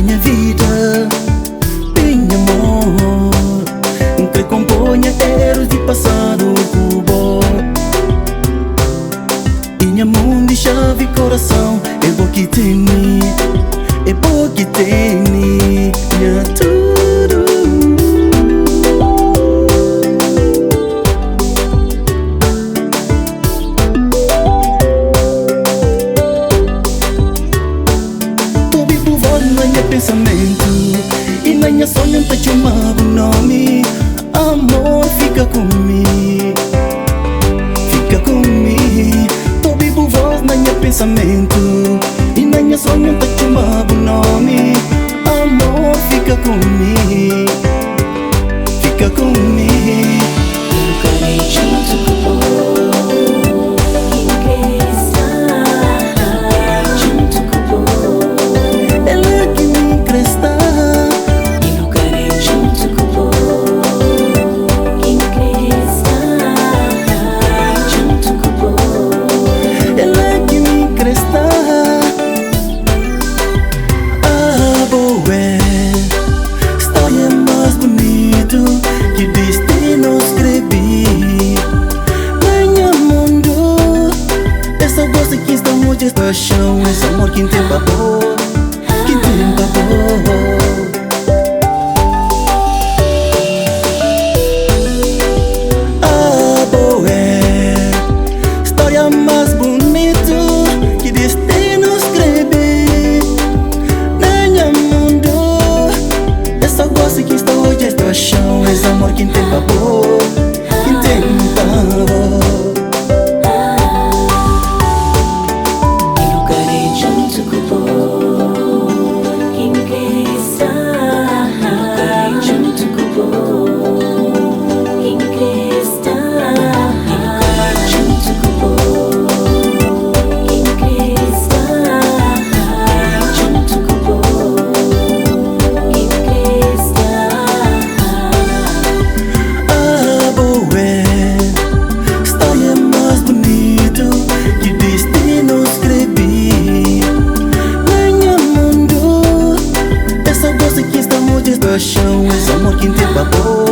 minha vida, minha amor, que componha erros de passado cubo. Minha mão de chave coração, é bom que tem, é bom que tem, minha tudo. Tô vivo voando no meu pensamento e na minha sonho te chamava o nome. Amor, fica comigo, fica comigo. Tô vivo voz na minha pensamento e na minha sonho te chamava o nome. Amor, fica comigo, fica comigo. Que destino escrevi Ganha mundo. Essa gosta que estamos de paixão, esse amor que tem babor, que tem babor. Ah, boé, história mais bonita que destino escrevi. Ganha mundo. Essa gosta que está hoje de paixão, esse amor que tem babor, que tem babor. Paixão, esse amor que tem babor.